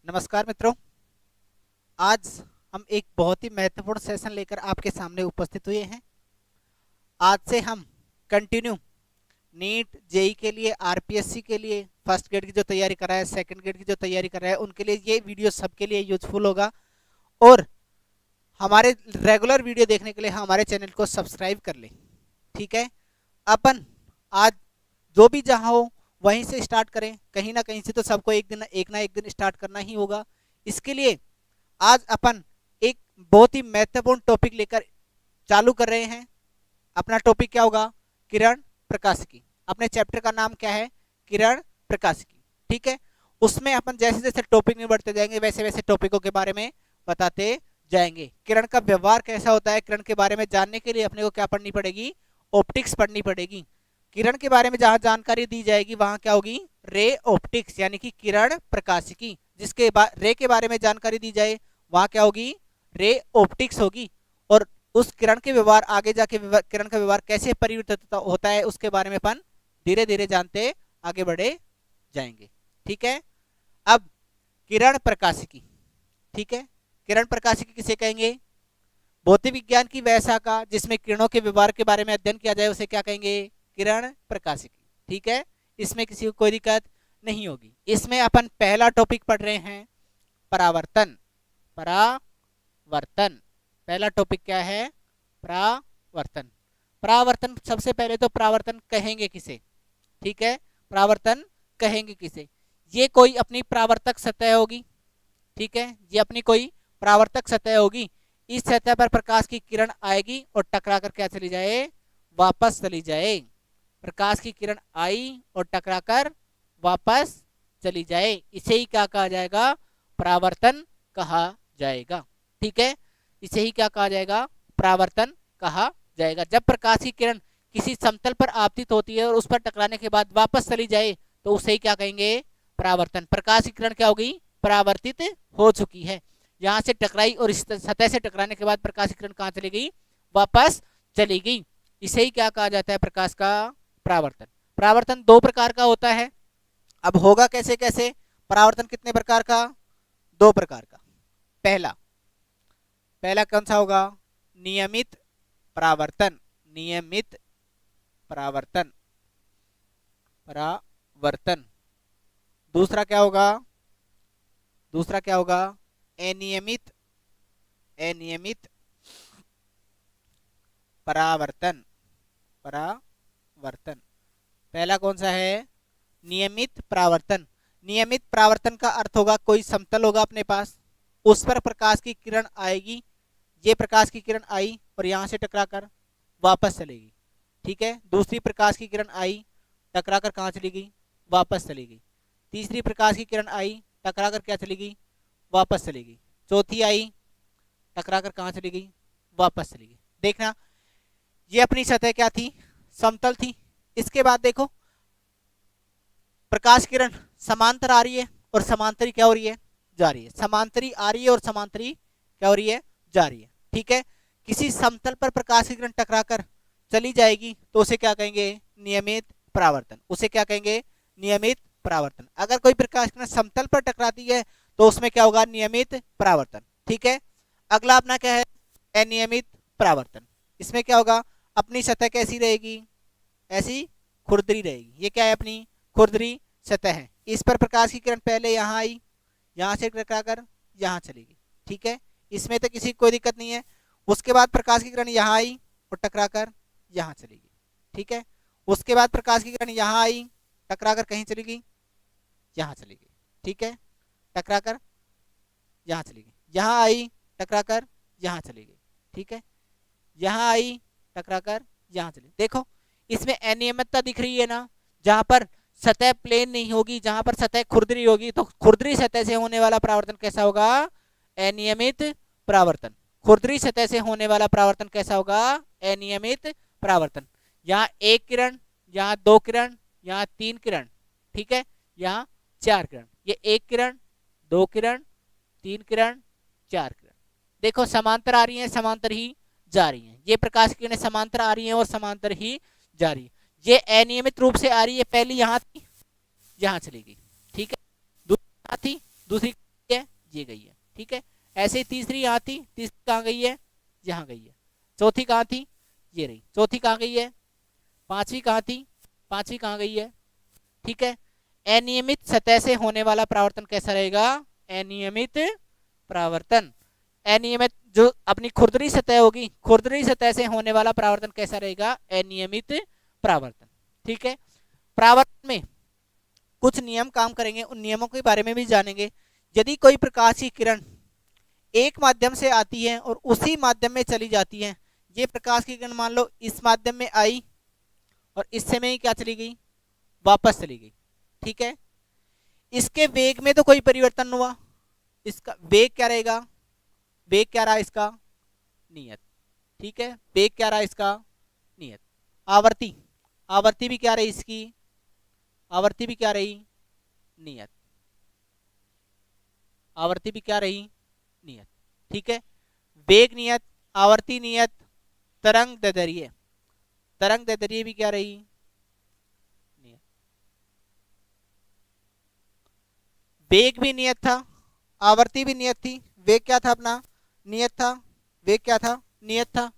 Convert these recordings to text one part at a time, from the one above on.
नमस्कार मित्रों। आज हम एक बहुत ही महत्वपूर्ण सेशन लेकर आपके सामने उपस्थित हुए हैं। आज से हम कंटिन्यू नीट जेई के लिए, आरपीएससी के लिए, फर्स्ट ग्रेड की जो तैयारी कर रहा है, सेकंड ग्रेड की जो तैयारी कर रहा है, उनके लिए ये वीडियो सबके लिए यूजफुल होगा। और हमारे रेगुलर वीडियो देखने के लिए हमारे चैनल को सब्सक्राइब कर लें। ठीक है, अपन आज जो भी जहाँ हो वहीं से स्टार्ट करें। कहीं ना कहीं से तो सबको एक ना एक दिन स्टार्ट करना ही होगा। इसके लिए आज अपन एक बहुत ही महत्वपूर्ण टॉपिक लेकर चालू कर रहे हैं। अपना टॉपिक क्या होगा? किरण प्रकाशिकी। अपने चैप्टर का नाम क्या है? किरण प्रकाशिकी। ठीक है, उसमें अपन जैसे जैसे टॉपिक में बढ़ते जाएंगे वैसे वैसे टॉपिकों के बारे में बताते जाएंगे। किरण का व्यवहार कैसा होता है, किरण के बारे में जानने के लिए अपने को क्या पढ़नी पड़ेगी? ऑप्टिक्स पढ़नी पड़ेगी। किरण के बारे में जहां जानकारी दी जाएगी वहां क्या होगी? रे ऑप्टिक्स, यानी कि किरण प्रकाशिकी। जिसके रे के बारे में जानकारी दी जाए वहां क्या होगी? रे ऑप्टिक्स होगी। और उस किरण के व्यवहार, आगे जाके किरण का व्यवहार कैसे परिवर्तित होता है उसके बारे में अपन धीरे धीरे जानते आगे बढ़े जाएंगे। ठीक है, अब किरण प्रकाशिकी। ठीक है, किरण प्रकाशिकी किसे कहेंगे? भौतिक विज्ञान की वह शाखा जिसमें किरणों के व्यवहार के बारे में अध्ययन किया जाए उसे क्या कहेंगे? किरण प्रकाशिकी। ठीक है, इसमें किसी को कोई दिक्कत नहीं होगी। इसमें अपन पहला टॉपिक पढ़ रहे हैं, परावर्तन। परावर्तन पहला टॉपिक क्या है? परावर्तन। परावर्तन सबसे पहले तो परावर्तन कहेंगे किसे? ठीक है, परावर्तन कहेंगे किसे? ये कोई अपनी परावर्तक सतह होगी। ठीक है, ये अपनी कोई परावर्तक सतह होगी। इस सतह पर प्रकाश की किरण आएगी और टकरा कर क्या चली जाए? वापस चली जाए। प्रकाश की किरण आई और टकराकर वापस चली जाए, इसे ही क्या कहा जाएगा? परावर्तन कहा जाएगा। ठीक है, इसे ही क्या कहा जाएगा? परावर्तन कहा जाएगा। जब प्रकाश की किरण किसी समतल पर आपतित होती है और उस पर टकराने के बाद वापस चली जाए तो उसे ही क्या कहेंगे? परावर्तन। प्रकाश की किरण क्या होगी? परावर्तित हो चुकी है, यहां से टकराई और इस सतह से टकराने के बाद प्रकाश की किरण कहां चली गई? वापस चली गई। इसे ही क्या कहा जाता है? प्रकाश का परावर्तन। परावर्तन दो प्रकार का होता है। अब होगा कैसे कैसे? परावर्तन कितने प्रकार का? दो प्रकार का। पहला पहला कौन सा होगा? नियमित परावर्तन। नियमित परावर्तन। परावर्तन। दूसरा क्या होगा? दूसरा क्या होगा? अनियमित। अनियमित परावर्तन। परावर्तन। पहला कौन सा है? नियमित परावर्तन। नियमित परावर्तन का अर्थ होगा कोई समतल होगा अपने पास, उस पर प्रकाश की किरण आएगी। ये प्रकाश की किरण आई और यहां से टकराकर वापस चलेगी। ठीक है, दूसरी प्रकाश की किरण आई, टकराकर कहां चली गई? वापस चली गई। तीसरी प्रकाश की किरण आई, टकराकर क्या चली गई? वापस चली गई। चौथी आई, टकराकर कहां चली गई? वापस चली गई। देखना, ये अपनी सतह क्या थी? समतल थी। इसके बाद देखो, प्रकाश किरण समांतर आ रही है और समांतरी क्या हो रही है? जा रही है। समांतरी आ रही है और समांतरी क्या हो रही है? जा रही है। ठीक है, किसी समतल पर प्रकाश की किरण टकराकर चली जाएगी तो उसे क्या कहेंगे? नियमित परावर्तन। उसे क्या कहेंगे? नियमित परावर्तन। अगर कोई प्रकाश किरण समतल पर टकराती है तो उसमें क्या होगा? नियमित परावर्तन। ठीक है, अगला अपना क्या है? अनियमित परावर्तन। इसमें क्या होगा? अपनी सतह कैसी रहेगी? ऐसी खुरदरी रहेगी। ये क्या है? अपनी खुरदरी सतह है। इस पर प्रकाश की किरण पहले यहाँ आई, यहाँ से टकराकर यहाँ चलेगी। ठीक है, इसमें तो किसी कोई दिक्कत नहीं है। उसके बाद प्रकाश की किरण यहाँ आई और टकराकर यहाँ चलेगी। ठीक है, उसके बाद प्रकाश की किरण यहाँ आई, टकराकर कहीं चली गई? यहाँ चली गई। ठीक है, टकराकर यहाँ चली गई। यहाँ आई, टकराकर यहाँ चली गई। ठीक है, यहाँ आई, टकराकर यहाँ चली। देखो, इसमें अनियमितता दिख रही है ना? जहां पर सतह प्लेन नहीं होगी, जहां पर सतह खुरदरी होगी, तो खुरदरी सतह से होने वाला परावर्तन कैसा होगा? अनियमित परावर्तन। खुरदरी सतह से होने वाला परावर्तन कैसा होगा? अनियमित परावर्तन। यहाँ एक किरण, यहाँ दो किरण, यहाँ तीन किरण, ठीक है, यहाँ चार किरण। ये एक किरण, दो किरण, तीन किरण, चार किरण। देखो, समांतर आ रही है, समांतर ही जा रही है। ये प्रकाश किरणें समांतर आ रही हैं और समांतर ही जा रही है। ये अनियमित रूप से आ रही है। पहली यहाँ थी, यहाँ चली गई। ठीक है, दूसरी यहाँ थी, दूसरी है, ऐसे ही तीसरी यहाँ थी, तीसरी कहाँ गई है, यहाँ गई है। चौथी कहाँ थी, ये रही, चौथी कहाँ गई है, पांचवी कहाँ थी, पांचवी कहाँ गई है। ठीक है, अनियमित सतह से होने वाला परावर्तन कैसा रहेगा, अनियमित परावर्तन। अनियमित जो अपनी खुरदरी सतह होगी, खुरदरी सतह से होने वाला परावर्तन कैसा रहेगा, अनियमित परावर्तन। ठीक है, परावर्तन में कुछ नियम काम करेंगे, उन नियमों के बारे में भी जानेंगे। यदि कोई प्रकाश की किरण एक माध्यम से आती है और उसी माध्यम में चली जाती है, ये प्रकाश की किरण मान लो इस माध्यम में आई और इस समय ही क्या चली गई, वापस चली गई। ठीक है, इसके वेग में तो कोई परिवर्तन हुआ, इसका वेग क्या रहेगा, वेग क्या रहा इसका, नियत। ठीक है, वेग क्या रहा इसका, नियत। आवृत्ति, आवृत्ति भी क्या रही इसकी, आवृत्ति भी क्या रही, नियत। आवृत्ति भी क्या रही, नियत। ठीक है, वेग नियत, आवृत्ति नियत, तरंग दैर्ध्य, तरंग दैर्ध्य भी क्या रही, नियत। वेग भी नियत था, आवृत्ति भी नियत थी, वेग क्या था अपना, नियत था, वेग क्या था, नियत था।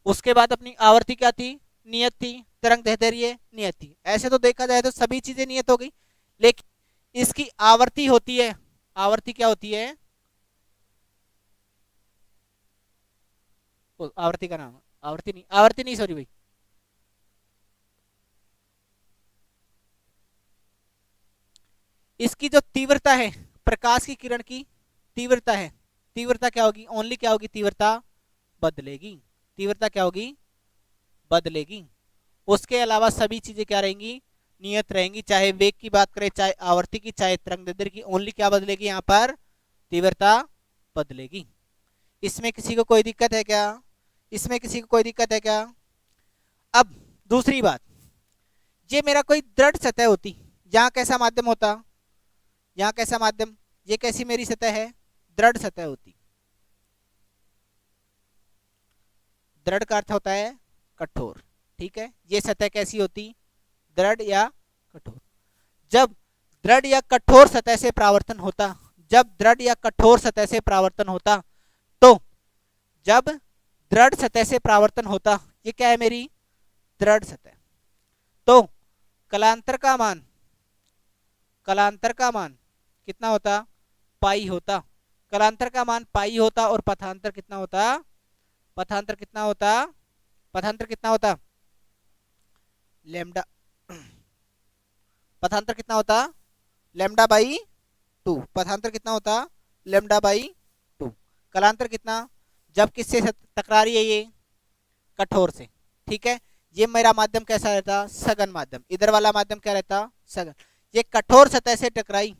उसके बाद अपनी आवृत्ति क्या थी, नियत थी, तरंग दैर्ध्य नियत थी। ऐसे तो देखा जाए तो सभी चीजें नियत हो गई, लेकिन इसकी आवृत्ति होती है, आवृत्ति क्या होती है, आवृत्ति का नाम, आवृत्ति नहीं सॉरी भाई, इसकी जो तीव्रता है, प्रकाश की किरण की तीव्रता है, तीव्रता क्या होगी, ओनली क्या होगी, तीव्रता बदलेगी, तीव्रता क्या होगी, बदलेगी। उसके अलावा सभी चीजें क्या रहेंगी, नियत रहेंगी। चाहे वेग की बात करें, चाहे आवृत्ति की, चाहे तरंग दैर्ध्य की, ओनली क्या बदलेगी, यहाँ पर तीव्रता बदलेगी। इसमें किसी को कोई दिक्कत है क्या, इसमें किसी को कोई दिक्कत है क्या। अब दूसरी बात, ये मेरा कोई दृढ़ सतह होती, यहाँ कैसा माध्यम होता, यहाँ कैसा माध्यम, ये कैसी मेरी सतह है, दृढ़ सतह होती। दृढ़ का अर्थ होता है कठोर। ठीक है, ये सतह कैसी होती, दृढ़ या कठोर। जब दृढ़ या कठोर सतह से परावर्तन होता, जब दृढ़ या कठोर सतह से परावर्तन होता, तो जब दृढ़ सतह से परावर्तन होता, ये क्या है मेरी दृढ़ सतह, तो कलांतर का मान, कलांतर का मान कितना होता, पाई होता। कलांतर का मान पाई होता और पथांतर कितना होता, पथांतर कितना होता, पथांतर कितना होता, लैम्डा, पथांतर कितना होता, लैम्डा बाई 2, पथांतर कितना होता, लैम्डा बाई 2। कलांतर कितना, जब किससे टकरा रही है ये, कठोर से। ठीक है, ये मेरा माध्यम कैसा रहता, सघन माध्यम, इधर वाला माध्यम क्या रहता, सघन। ये कठोर सतह से टकराई,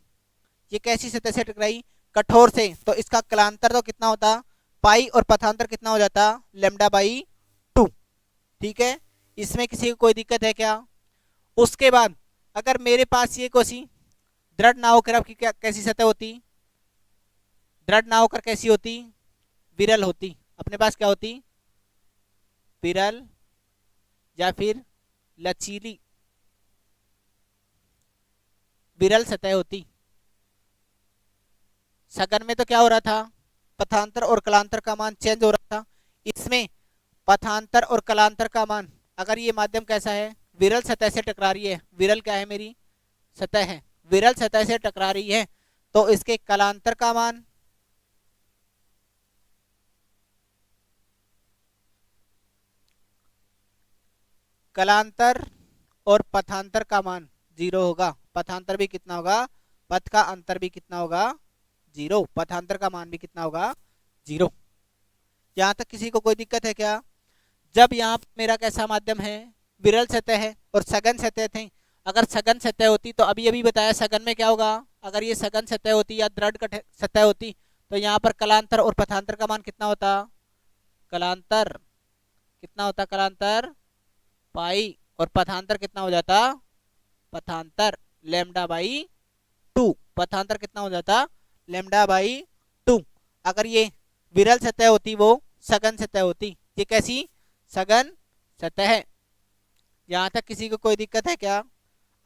ये कैसी सतह से टकराई, कठोर से, तो इसका कलांतर तो कितना होता, पाई, और पथांतर कितना हो जाता, लैम्डा बाई 2। ठीक है, इसमें किसी को कोई दिक्कत है क्या। उसके बाद अगर मेरे पास ये कोसी दृढ़ ना होकर आपकी क्या कैसी सतह होती, दृढ़ ना होकर कैसी होती, विरल होती। अपने पास क्या होती, विरल या फिर लचीली, विरल सतह होती। सघन में तो क्या हो रहा था, पथांतर और कलांतर का मान चेंज हो रहा था। इसमें पथांतर और कलांतर का मान, अगर ये माध्यम कैसा है, विरल सतह से टकरा रही है, विरल क्या है मेरी सतह है, विरल सतह से टकरा रही है, तो इसके कलांतर का मान, कलांतर और पथांतर का मान 0 होगा। पथांतर भी कितना होगा, पथ का अंतर भी कितना होगा, 0, पथांतर का मान भी कितना होगा, 0। यहां तक किसी को कोई दिक्कत है क्या। जब यहाँ मेरा कैसा माध्यम है, विरल सतह है और सघन सतह थे। अगर सघन सतह होती तो अभी अभी बताया सघन में क्या होगा, अगर ये सघन सतह होती या दृढ़ सतह होती तो यहाँ पर कलांतर और पथांतर का मान कितना होता, कलांतर कितना होता, कलांतर पाई, और पथांतर कितना हो जाता, पथांतर लैम्डा बाई 2, पथांतर कितना हो जाता, लैम्डा बाई 2। अगर ये विरल सतह होती, वो सघन सतह होती, ये कैसी सघन सतह है। यहां तक किसी को कोई दिक्कत है क्या।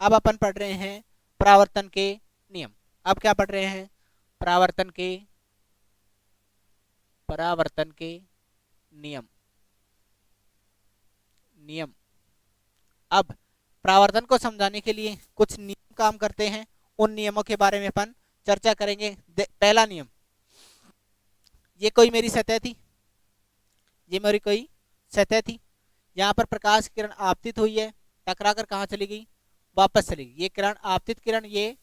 अब अपन पढ़ रहे हैं परावर्तन के नियम। अब क्या पढ़ रहे हैं, परावर्तन के परावर्तन के नियम। नियम अब परावर्तन को समझाने के लिए कुछ नियम काम करते हैं, उन नियमों के बारे में अपन चर्चा करेंगे। पहला नियम, ये कोई मेरी सतह थी, ये मेरी कोई सतह थी, यहाँ पर प्रकाश किरण आपतित हुई है, टकरा कर कहाँ चली गई, वापस चली गई। ये किरण आपतित किरण, ये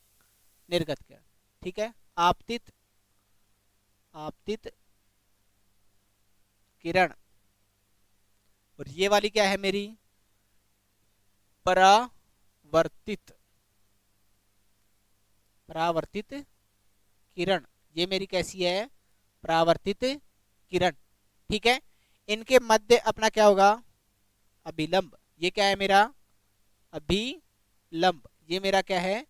निर्गत किरण, ठीक है। आपतित आपतित किरण, और ये वाली क्या है मेरी, परावर्तित परावर्तित किरण। ये मेरी कैसी है, परावर्तित किरण, ठीक है। इनके मध्य अपना क्या होगा, अभिलंब। ये क्या है मेरा, अभिलंब। ये मेरा क्या है,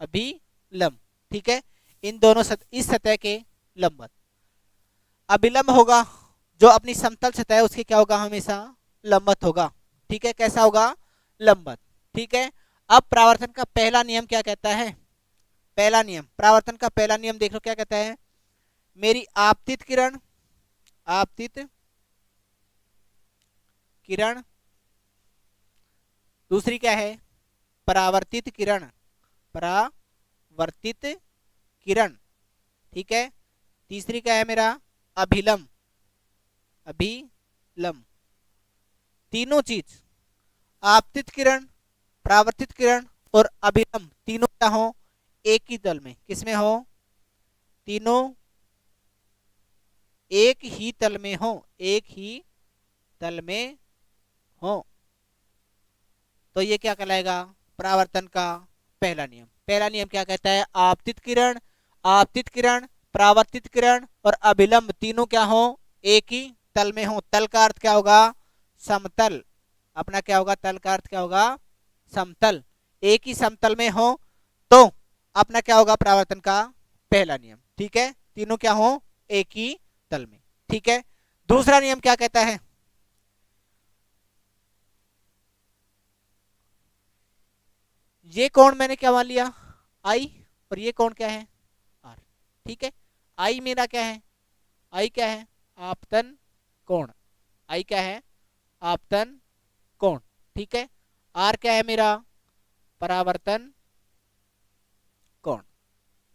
अभिलंब, ठीक है। इन दोनों इस सतह के लंबवत अभिलंब होगा, जो अपनी समतल सतह है उसके क्या होगा, हमेशा लंबवत होगा, ठीक है। कैसा होगा, लंबवत, ठीक है। अब परावर्तन का पहला नियम क्या कहता है, पहला नियम, परावर्तन का पहला नियम देख लो क्या कहता है, मेरी आपतित किरण, आपतित किरण, दूसरी क्या है, परावर्तित किरण, परावर्तित किरण, ठीक है। तीसरी क्या है मेरा, अभिलंब, अभिलंब। तीनों चीज, आपतित किरण, परावर्तित किरण और अभिलंब, तीनों क्या हो, एक ही तल में, किसमें हो, तीनों एक ही तल में हो, एक ही तल में हो, तो ये क्या कहलाएगा, परावर्तन का पहला नियम। पहला नियम क्या कहता है, आपतित किरण, आपतित किरण, परावर्तित किरण और अभिलंब तीनों क्या हो, एक ही तल में हो। तल का अर्थ क्या होगा, समतल। अपना क्या होगा, तल का अर्थ क्या होगा, समतल। एक ही समतल में हो तो अपना क्या होगा, परावर्तन का पहला नियम, ठीक है। तीनों क्या हो, एक ही तल में, ठीक है। दूसरा नियम क्या कहता है, ये कोण मैंने क्या मान लिया, आई, और ये कोण क्या है, आर, ठीक है। आई मेरा क्या है, आई क्या है, आपतन कोण, आई क्या है, आपतन कोण, ठीक है। आर क्या है मेरा, परावर्तन कोण,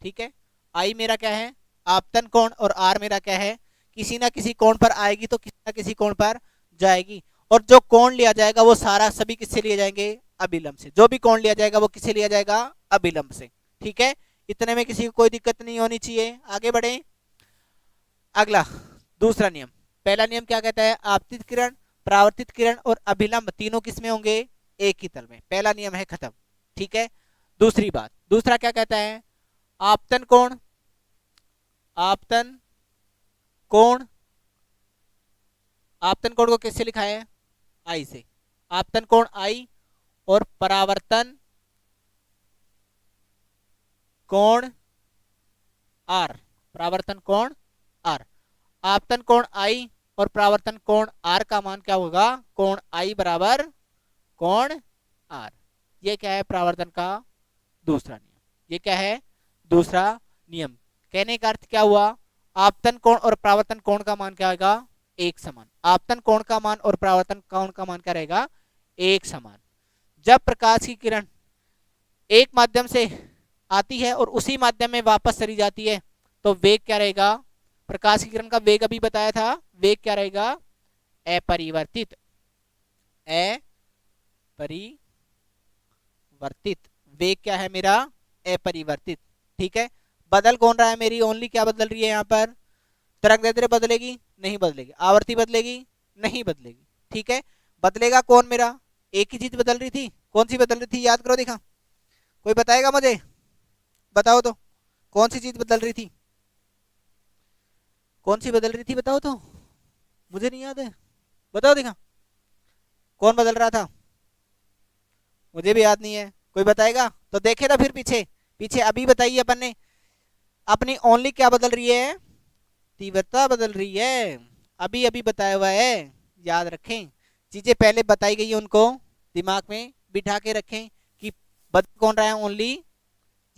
ठीक है। आई मेरा क्या है, आपतन कोण, और आर मेरा क्या है, किसी ना किसी कोण पर आएगी तो किसी ना किसी कोण पर जाएगी, और जो कोण लिया जाएगा वो सारा सभी किससे लिए जाएंगे, अभिलंब से। जो भी कोण लिया जाएगा वो किससे लिया जाएगा, अभिलंब से, ठीक है। इतने में किसी को कोई दिक्कत नहीं होनी चाहिए, आगे बढ़े। अगला दूसरा नियम, पहला नियम क्या कहता है, आपतित किरण, परावर्तित किरण और अभिलंब तीनों किसमें होंगे, एक ही तल में। पहला नियम है खत्म, ठीक है। दूसरी बात, दूसरा क्या कहता है, आपतन कोण, आपतन कोण, आपतन कोण को किससे लिखा है, आई से। आपतन कोण आई और परावर्तन कोण आर, परावर्तन कोण आर। आपतन कोण आई और परावर्तन कोण आर का मान क्या होगा, कोण आई बराबर कोण आर। ये क्या है, परावर्तन का दूसरा नियम। ये क्या है, दूसरा नियम। कहने का अर्थ क्या हुआ, आपतन कोण और परावर्तन कोण का मान क्या होगा, एक समान। आपतन कोण का मान और परावर्तन कोण का मान क्या रहेगा, एक समान। जब प्रकाश की किरण एक माध्यम से आती है और उसी माध्यम में वापस चली जाती है तो वेग क्या रहेगा, प्रकाश की किरण का वेग अभी बताया था, वेग क्या रहेगा, अपरिवर्तित, अपरिवर्तित। वेग क्या है मेरा, अपरिवर्तित, ठीक है। बदल कौन रहा है, मेरी ओनली क्या बदल रही है यहाँ पर, तरंगदैर्ध्य बदलेगी, नहीं बदलेगी। आवर्ती बदलेगी, नहीं बदलेगी, ठीक है। बदलेगा कौन मेरा, एक ही चीज बदल रही थी, कौन सी बदल रही थी, याद करो, देखा कोई बताएगा मुझे, बताओ तो कौन सी चीज बदल रही थी, कौन सी बदल रही थी, बताओ तो, मुझे नहीं याद है, बताओ देखा कौन बदल रहा था, मुझे भी याद नहीं है, कोई बताएगा तो देखे ना फिर पीछे, पीछे अभी बताइए अपन ने, अपनी ओनली क्या बदल रही है, तीव्रता बदल रही है, अभी अभी बताया हुआ है, याद रखें। चीजें पहले बताई गई है उनको दिमाग में बिठा के रखें कि बदल कौन रहा है, ओनली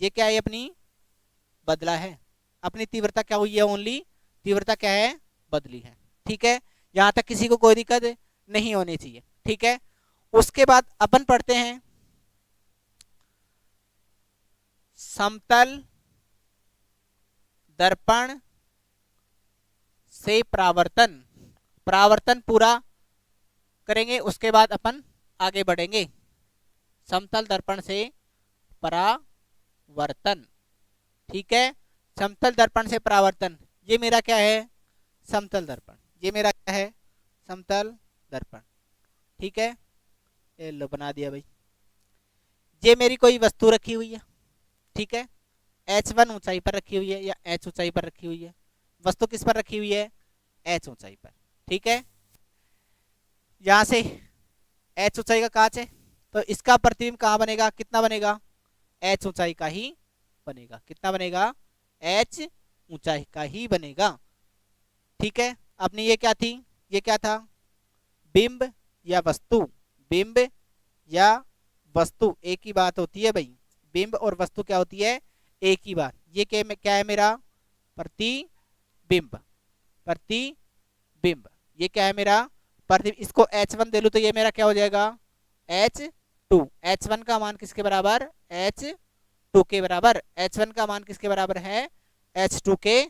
ये क्या है, अपनी बदला है, अपनी तीव्रता क्या हुई है, ओनली तीव्रता क्या है, बदली है। ठीक है, यहाँ तक किसी को कोई दिक्कत नहीं होनी चाहिए। ठीक है, उसके बाद अपन पढ़ते हैं समतल दर्पण से परावर्तन। परावर्तन पूरा करेंगे, उसके बाद अपन आगे बढ़ेंगे। समतल दर्पण से परावर्तन। ठीक है, समतल दर्पण से परावर्तन, ये मेरा क्या है, समतल दर्पण। ये मेरा क्या है, समतल दर्पण। ठीक है, ये लो बना दिया भाई। ये मेरी कोई वस्तु रखी हुई है। ठीक है, h1 ऊंचाई पर रखी हुई है या h ऊंचाई पर रखी हुई है। वस्तु किस पर रखी हुई है, h ऊंचाई पर। ठीक है, यहां से h ऊंचाई का कांच है, तो इसका प्रतिबिंब कहाँ बनेगा, कितना बनेगा, h ऊंचाई का ही बनेगा। कितना बनेगा, h ऊंचाई का ही बनेगा। ठीक है, अपनी ये क्या थी, ये क्या था, बिंब या वस्तु। बिंब या वस्तु एक ही बात होती है भाई, बिंब और वस्तु क्या होती है, एक ही बात। ये क्या है मेरा, प्रतिबिंब। प्रतिबिंब ये क्या है मेरा, प्रतिबिंब। इसको h1 दे लूं तो ये मेरा क्या हो जाएगा, h2। h1 का मान किसके बराबर, h2 के बराबर। h1 का मान किसके बराबर है, h2 के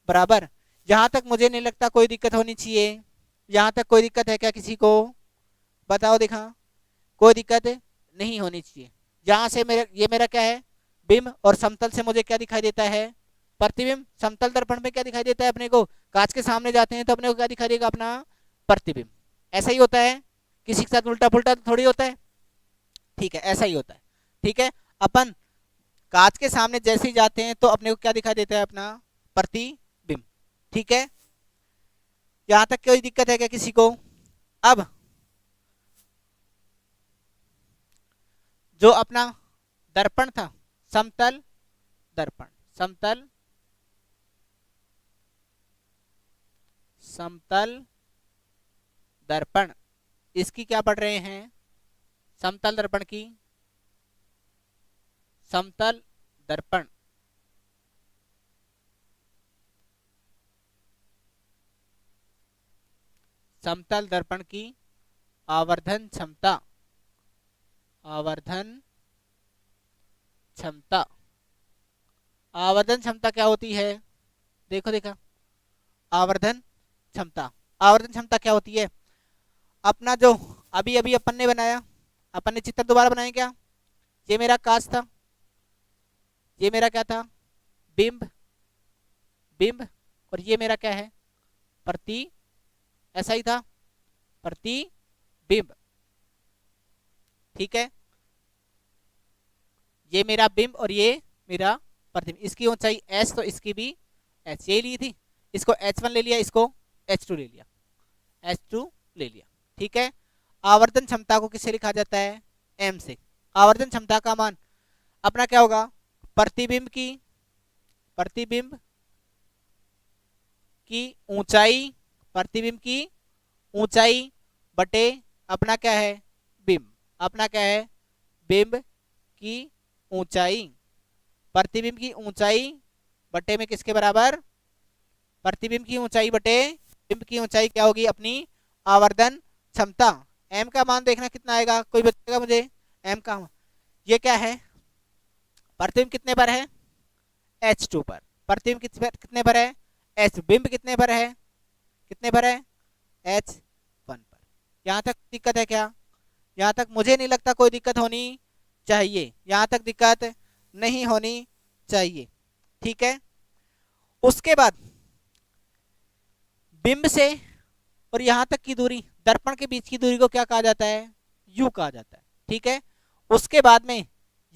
बराबर। यहां तक मुझे नहीं लगता कोई दिक्कत होनी चाहिए। यहां तक कोई दिक्कत है क्या किसी को, बताओ दिखा, कोई दिक्कत नहीं होनी चाहिए। यहां से ये मेरा क्या है, बिंब, और समतल से मुझे क्या दिखाई देता है, प्रतिबिंब। समतल दर्पण में क्या दिखाई देता है अपने को, कांच के सामने जाते हैं तो अपने को क्या दिखाई देगा, अपना प्रतिबिंब। ऐसा ही होता है, किसी के साथ उल्टा पुल्टा थोड़ी होता है। ठीक है, ऐसा ही होता है। ठीक है, अपन कांच के सामने जैसे ही जाते हैं तो अपने को क्या दिखाई देता है, अपना प्रतिबिंब। ठीक है, यहां तक कोई दिक्कत है क्या किसी को। अब जो अपना दर्पण था, समतल दर्पण, समतल दर्पण, इसकी क्या पढ़ रहे हैं, समतल दर्पण की, समतल दर्पण समतल दर्पण की आवर्धन क्षमता, आवर्धन क्षमता। आवर्धन क्षमता क्या होती है, देखो देखा, आवर्धन क्षमता। आवर्धन क्षमता क्या होती है, अपना जो अभी अभी अपन ने बनाया, अपन ने चित्र दोबारा बनाया क्या, ये मेरा कांच था, ये मेरा क्या था, बिंब, बिंब, और ये मेरा क्या है, प्रति, ऐसा ही था, प्रतिबिंब। ठीक है, ये मेरा बिंब और ये मेरा प्रतिबिंब। इसकी ऊंचाई h, तो इसकी भी h, ये ली थी। इसको h1 ले लिया, इसको h2 ले लिया, h2 ले लिया। ठीक है, आवर्धन क्षमता को किससे लिखा जाता है, m से। आवर्धन क्षमता का मान अपना क्या होगा, प्रतिबिंब की ऊंचाई, प्रतिबिंब की ऊंचाई बटे अपना क्या है, बिंब। अपना क्या है, बिंब की ऊंचाई, प्रतिबिंब की ऊंचाई बटे में किसके बराबर, प्रतिबिंब की ऊंचाई बटे बिंब की ऊंचाई क्या होगी, अपनी आवर्धन क्षमता। m का मान देखना कितना आएगा, कोई बताएगा मुझे, m का मान, ये क्या है, प्रतिबिंब कितने पर है, h2 पर। प्रतिबिंब कितने पर है, h, बिंब कितने पर है, कितने पर है, h1 पर। यहाँ तक दिक्कत है क्या, यहाँ तक मुझे नहीं लगता कोई दिक्कत होनी चाहिए, यहाँ तक दिक्कत नहीं होनी चाहिए। ठीक है, उसके बाद बिंब से और यहाँ तक की दूरी, दर्पण के बीच की दूरी को क्या कहा जाता है, u कहा जाता है। ठीक है, उसके बाद में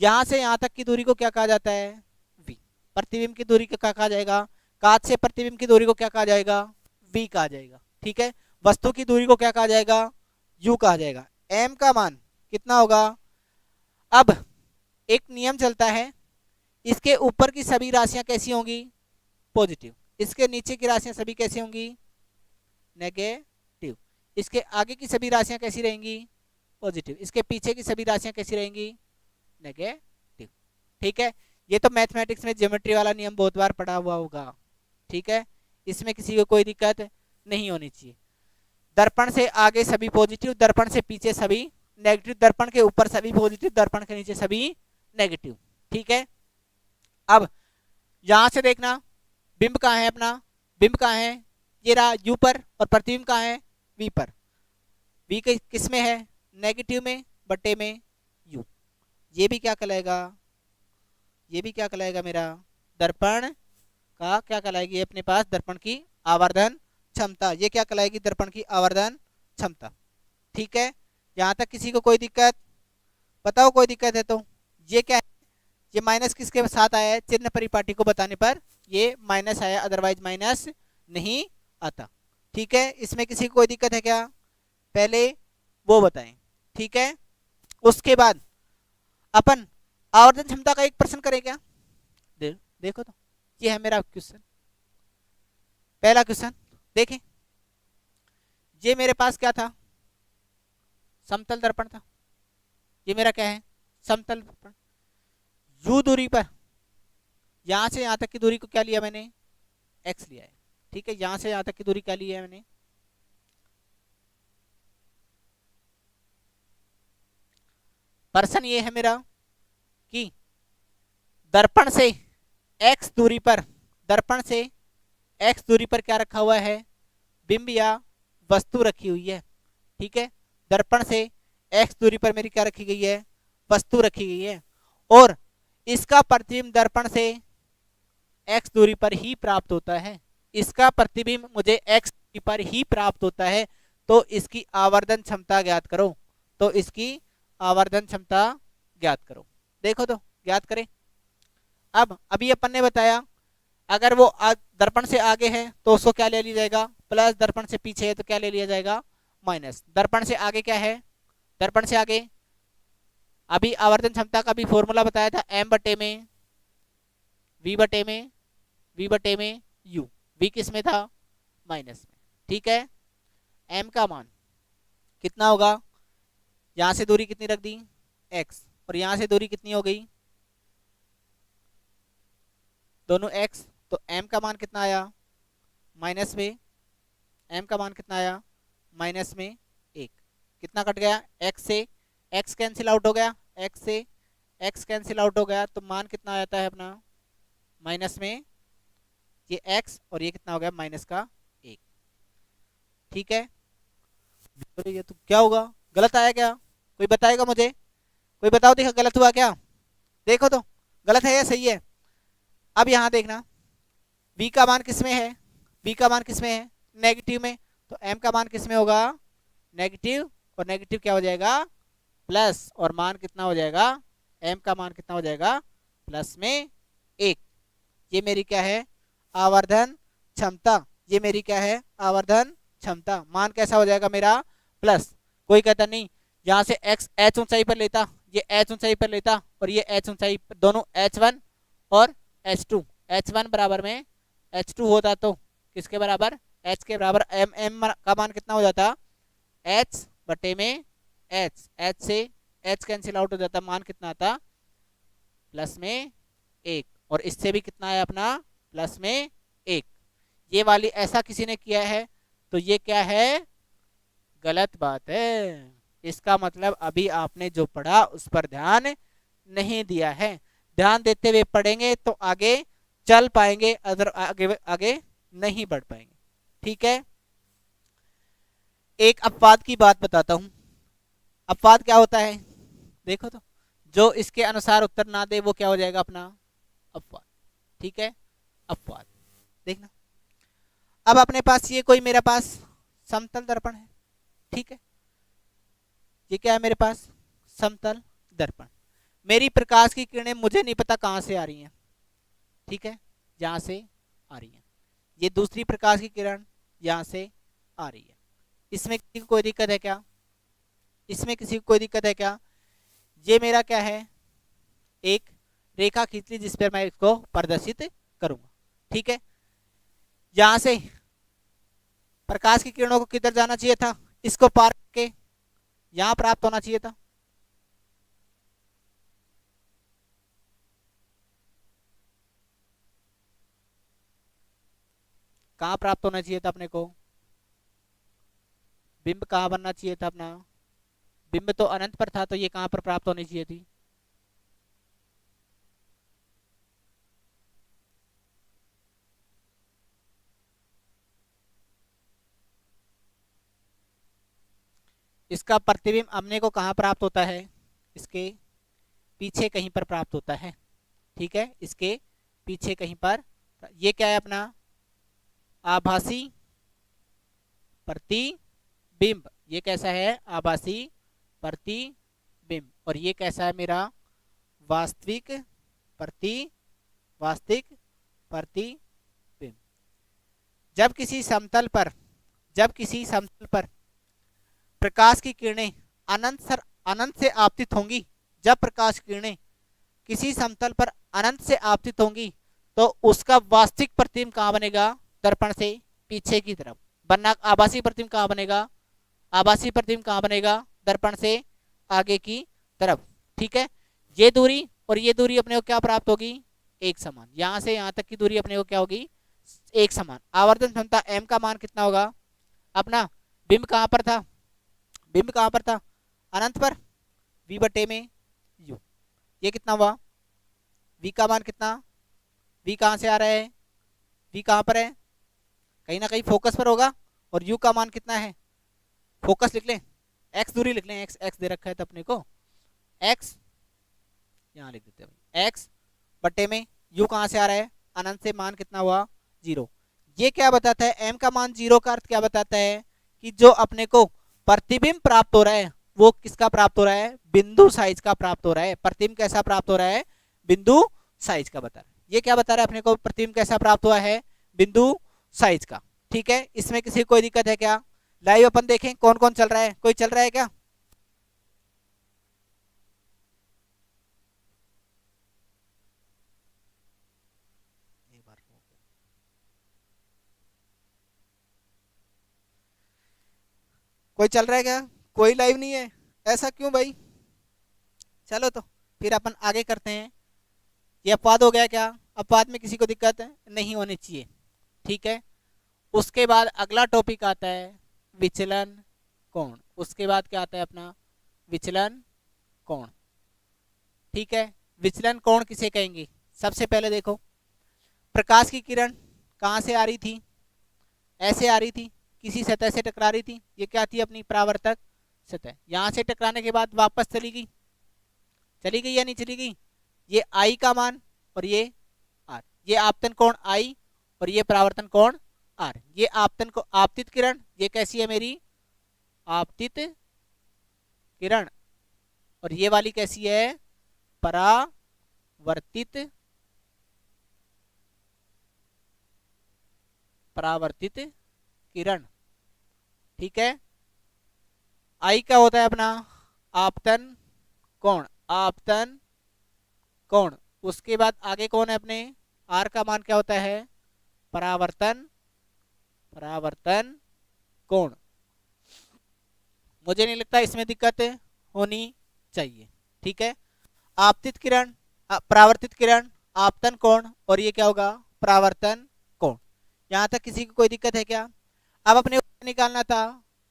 यहाँ से यहाँ तक की दूरी को क्या कहा जाता है, v। प्रतिबिंब की दूरी को क्या कहा जाएगा, कांच से प्रतिबिंब की दूरी को क्या कहा जाएगा, v कहा जाएगा। ठीक है, वस्तु की दूरी को क्या कहा जाएगा, u कहा जाएगा। m का मान कितना होगा, अब एक नियम चलता है, इसके ऊपर की सभी राशियां कैसी होंगी, पॉजिटिव। इसके नीचे की राशियां सभी कैसी होंगी, नेगेटिव। इसके आगे की सभी राशियां कैसी रहेंगी, पॉजिटिव। इसके पीछे की सभी राशियां कैसी रहेंगी, नेगेटिव। ठीक है, ये तो मैथमेटिक्स में ज्योमेट्री वाला नियम बहुत बार पढ़ा हुआ होगा। ठीक है, इसमें किसी को कोई दिक्कत नहीं होनी चाहिए। दर्पण से आगे सभी पॉजिटिव, दर्पण से पीछे सभी नेगेटिव, दर्पण के ऊपर सभी पॉजिटिव, दर्पण के नीचे सभी नेगेटिव। ठीक है, अब यहां से देखना बिंब कहाँ है अपना, बिंब कहाँ है, ये रहा यू पर, और प्रतिबिंब कहाँ है, वी पर। वी किस में है, नेगेटिव में बटे में यू। ये भी क्या कहलाएगा, ये भी क्या कहलाएगा मेरा, दर्पण का क्या कहलाएगी अपने पास, दर्पण की आवर्धन क्षमता। ये क्या कहलाएगी, दर्पण की आवर्धन क्षमता। ठीक है, यहां तक किसी को कोई दिक्कत, बताओ कोई दिक्कत है तो। ये क्या है, ये माइनस किसके साथ आया है, चिन्ह परिपाटी को बताने पर ये माइनस आया, अदरवाइज माइनस नहीं आता। ठीक है, इसमें किसी को कोई दिक्कत है क्या, पहले वो बताएं। ठीक है, उसके बाद अपन आवर्धन क्षमता का एक प्रश्न करें क्या, देखो तो, ये है मेरा क्वेश्चन, पहला क्वेश्चन देखें। ये मेरे पास क्या था, समतल दर्पण था, ये मेरा क्या है, समतल दर्पण। यू दूरी पर, यहां से यहां तक की दूरी को क्या लिया मैंने, एक्स लिया है। ठीक है, यहां से यहां तक की दूरी क्या ली है मैंने, प्रश्न ये है मेरा कि दर्पण से एक्स दूरी पर, दर्पण से एक्स दूरी पर क्या रखा हुआ है, बिंब या वस्तु रखी हुई है। ठीक है, दर्पण से एक्स दूरी पर मेरी क्या रखी गई है, वस्तु रखी गई है, और इसका प्रतिबिंब दर्पण से एक्स दूरी पर ही प्राप्त होता है, इसका प्रतिबिंब मुझे एक्स दूरी पर ही प्राप्त होता है। तो इसकी आवर्धन क्षमता ज्ञात करो, तो इसकी आवर्धन क्षमता ज्ञात करो। देखो तो, ज्ञात करें। अब अभी अपन ने बताया अगर वो दर्पण से आगे है तो उसको क्या ले लिया जाएगा, प्लस, दर्पण से पीछे है तो क्या ले लिया जाएगा, माइनस। दर्पण से आगे क्या है, दर्पण से आगे अभी आवर्धन क्षमता का भी फॉर्मूला बताया था, एम बटे में वी बटे में, वी बटे में यू। वी किस में था, माइनस में। ठीक है, एम का मान कितना होगा, यहां से दूरी कितनी रख दी, एक्स, और यहां से दूरी कितनी हो गई, दोनों एक्स। तो एम का मान कितना आया, माइनस में, एम का मान कितना आया, माइनस में एक। कितना कट गया, एक्स से एक्स कैंसिल आउट हो गया, एक्स से एक्स कैंसिल आउट हो गया, तो मान कितना आ जाता है अपना, माइनस में ये एक्स, और ये कितना हो गया, माइनस का एक। ठीक है, तो ये तो क्या होगा, गलत आया क्या, कोई बताएगा मुझे, कोई बताओ, देखो गलत हुआ क्या, देखो तो, गलत है या सही है। अब यहां देखना v का मान किस में है, v का मान किस में है, नेगेटिव में, तो m का मान किस में होगा, नेगेटिव, और नेगेटिव क्या हो जाएगा, प्लस, और मान कितना हो जाएगा, m का मान कितना हो जाएगा, प्लस में एक। ये मेरी क्या है, आवर्धन क्षमता, ये मेरी क्या है, आवर्धन क्षमता। मान कैसा हो जाएगा मेरा, प्लस। कोई कहता नहीं, यहां से x h ऊंचाई पर लेता, ये h ऊंचाई पर लेता, और ये h ऊंचाई, दोनों h1 और h2, h1 बराबर में h2 होता तो किसके बराबर, h के बराबर। m का मान कितना हो जाता, h बटे में h, h से h कैंसिल आउट हो जाता, मान कितना आता, प्लस में एक, और इससे भी कितना है अपना, प्लस में एक। ये वाली ऐसा किसी ने किया है तो ये क्या है, गलत बात है। इसका मतलब अभी आपने जो पढ़ा उस पर ध्यान नहीं दिया है, ध्यान देते हुए पढ़ेंगे तो आगे चल पाएंगे, अदर आगे आगे नहीं बढ़ पाएंगे। ठीक है, एक अपवाद की बात बताता हूं। अपवाद क्या होता है, देखो तो, जो इसके अनुसार उत्तर ना दे वो क्या हो जाएगा अपना, अपवाद। ठीक है, अपवाद देखना। अब अपने पास ये कोई मेरे पास समतल दर्पण है। ठीक है, ये क्या है मेरे पास, समतल दर्पण। मेरी प्रकाश की किरणें मुझे नहीं पता कहां से आ रही हैं, ठीक है, यहां से आ रही है, ये दूसरी प्रकाश की किरण यहां से आ रही है। इसमें किसी को कोई दिक्कत है क्या, इसमें किसी को कोई दिक्कत है क्या। ये मेरा क्या है, एक रेखा खींच ली जिस पर मैं इसको प्रदर्शित करूंगा। ठीक है, यहां से प्रकाश की किरणों को किधर जाना चाहिए था, इसको पार करके यहां प्राप्त होना चाहिए था। कहां प्राप्त होना चाहिए था अपने को, बिंब कहाँ बनना चाहिए था अपना, बिंब तो अनंत पर था, तो ये कहाँ पर प्राप्त होनी चाहिए थी। इसका प्रतिबिंब अपने को कहाँ प्राप्त होता है, इसके पीछे कहीं पर प्राप्त होता है। ठीक है, इसके पीछे कहीं पर। ये क्या है अपना, आभासी प्रतिबिंब। ये कैसा है, आभासी प्रतिबिंब। और ये कैसा है मेरा, वास्तविक प्रति वास्तविक प्रतिबिंब। जब किसी समतल पर जब किसी समतल पर प्रकाश की किरणें अनंत से आपतित होंगी, जब प्रकाश की किरणें किसी समतल पर अनंत से आपतित होंगी, तो उसका वास्तविक प्रतिबिंब कहाँ बनेगा, दर्पण से पीछे की तरफ बनना। आभासी प्रतिबिंब कहाँ बनेगा, आभासी प्रतिबिंब कहाँ बनेगा, दर्पण से आगे की तरफ। ठीक है, ये दूरी और ये दूरी अपने को क्या प्राप्त होगी, एक समान। यहां से यहां तक की दूरी अपने को क्या होगी, एक समान। आवर्धन क्षमता m का मान कितना होगा अपना, बिंब कहां पर था, बिंब कहां पर था, अनंत पर, v बटे में u। ये कितना हुआ, v का मान कितना, v कहां से आ रहा है, v कहां पर है, कहीं ना कहीं फोकस पर होगा। और u का मान कितना है, फोकस लिख लें, x दूरी लिख लें, x दे रखा है तो अपने को x यहाँ लिख देते हैं, x बटे में u कहां से आ रहा है, अनंत से, मान कितना हुआ, 0। ये क्या बताता है, m का मान 0 का अर्थ क्या बताता है, कि जो अपने को प्रतिबिंब प्राप्त हो रहा है वो किसका प्राप्त हो रहा है, बिंदु साइज का प्राप्त हो रहा है। प्रतिबिंब कैसा प्राप्त हो रहा है, बिंदु साइज का बता रहा है। ये क्या बता रहा है अपने को, प्रतिबिंब कैसा प्राप्त हुआ है, बिंदु साइज का। ठीक है, इसमें किसी कोई दिक्कत है क्या, लाइव अपन देखें कौन कौन चल रहा है, कोई चल रहा है क्या, कोई चल रहा है क्या, कोई लाइव नहीं है, ऐसा क्यों भाई। चलो तो फिर अपन आगे करते हैं। ये अपवाद हो गया क्या, अपवाद में किसी को दिक्कत नहीं होनी चाहिए। ठीक है, उसके बाद अगला टॉपिक आता है विचलन कोण। उसके बाद क्या आता है अपना, विचलन कोण। ठीक है, विचलन कोण किसे कहेंगे, सबसे पहले देखो, प्रकाश की किरण कहाँ से आ रही थी, ऐसे आ रही थी, किसी सतह से टकरा रही थी, ये क्या थी अपनी परावर्तक सतह। यहां से टकराने के बाद वापस चली गई या नहीं चली गई, ये आई का मान और ये आर, ये आपतन कोण आई और ये परावर्तन कोण आर। ये आपतित किरण, ये कैसी है मेरी, आपतित किरण, और ये वाली कैसी है, परावर्तित परावर्तित किरण। ठीक है, आई क्या होता है अपना, आपतन कोण, आपतन कोण। उसके बाद आगे कौन है अपने, आर का मान क्या होता है, परावर्तन परावर्तन कोण। मुझे नहीं लगता इसमें दिक्कत होनी चाहिए। ठीक है, आपतित किरण, परावर्तित किरण, आपतन कोण, और ये क्या होगा, परावर्तन कोण। यहां तक किसी को कोई दिक्कत है क्या। अब अपने को निकालना था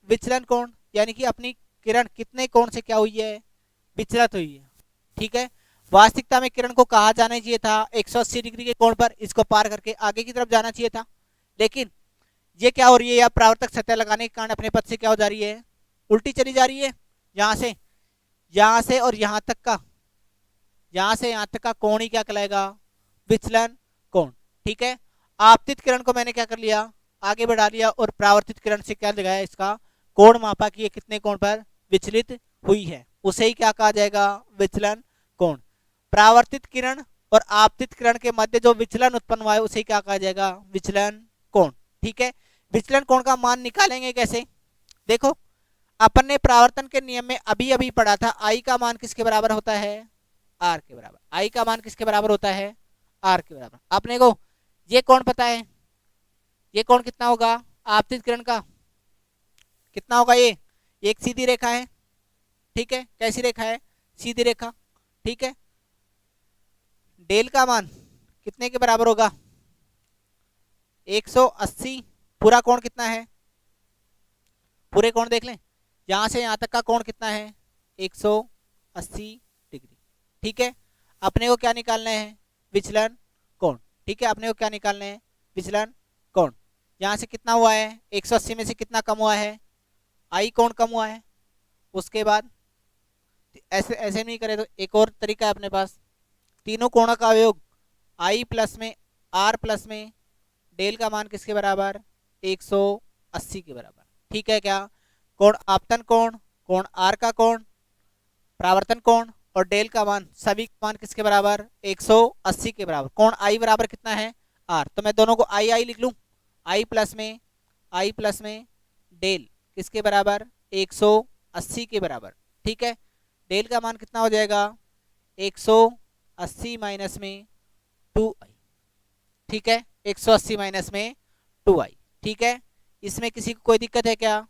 विचलन कोण, यानी कि अपनी किरण कितने कोण से क्या हुई है, विचलित हुई है। ठीक है, वास्तविकता में किरण को कहा जाना चाहिए था 180 डिग्री के कोण पर, इसको पार करके आगे की तरफ जाना चाहिए था, लेकिन ये क्या हो रही है, या परावर्तक सतह लगाने के कारण अपने पथ से क्या हो जा रही है, उल्टी चली जा रही है। यहां से और यहां तक का, यहां से यहां तक का कोण ही क्या कहलाएगा, विचलन कोण। ठीक है, आपतित किरण को मैंने क्या कर लिया, आगे बढ़ा लिया, और परावर्तित किरण से क्या लगाया, इसका कोण मापा कि ये कितने कोण पर विचलित हुई है, उसे ही क्या कहा जाएगा, विचलन कोण। परावर्तित किरण और आपतित किरण के मध्य जो विचलन उत्पन्न हुआ है उसे क्या कहा जाएगा, विचलन कोण। ठीक है, विचलन कोण का मान निकालेंगे कैसे, देखो, अपन ने परावर्तन के नियम में अभी अभी पढ़ा था, आई का मान किसके बराबर होता है, आर के बराबर। आई का मान किसके बराबर होता है, आर के बराबर। अपने को ये कोण पता है, ये कोण कितना होगा, आपतित किरण का कितना होगा, ये एक सीधी रेखा है। ठीक है, कैसी रेखा है, सीधी रेखा। ठीक है, डेल का मान कितने के बराबर होगा, 180। पूरा कोण कितना है, पूरे कोण देख लें, यहाँ से यहाँ तक का कोण कितना है 180 डिग्री। ठीक है, अपने को क्या निकालना है, विचलन कोण। ठीक है, अपने को क्या निकालना है, विचलन कोण। यहाँ से कितना हुआ है, 180 में से कितना कम हुआ है, आई कोण कम हुआ है। उसके बाद ऐसे ऐसे नहीं करे तो एक और तरीका है अपने पास, तीनों कोणों का योग आई प्लस में आर प्लस में डेल का मान किसके बराबर, 180 के बराबर। ठीक है क्या, कोण आपतन कोण, कोण आर का कोण, परावर्तन कोण और डेल का मान, सभी का मान किसके बराबर, 180 के बराबर। कोण आई बराबर कितना है, आर, तो मैं दोनों को आई आई लिख लूं, आई प्लस में डेल किसके बराबर, 180 के बराबर। ठीक है, डेल का मान कितना हो जाएगा, 180 माइनस में 2i। ठीक है, 180 माइनस में 2i। ठीक है, इसमें किसी को कोई दिक्कत है क्या?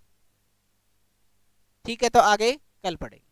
ठीक है, तो आगे कल पढ़ेंगे।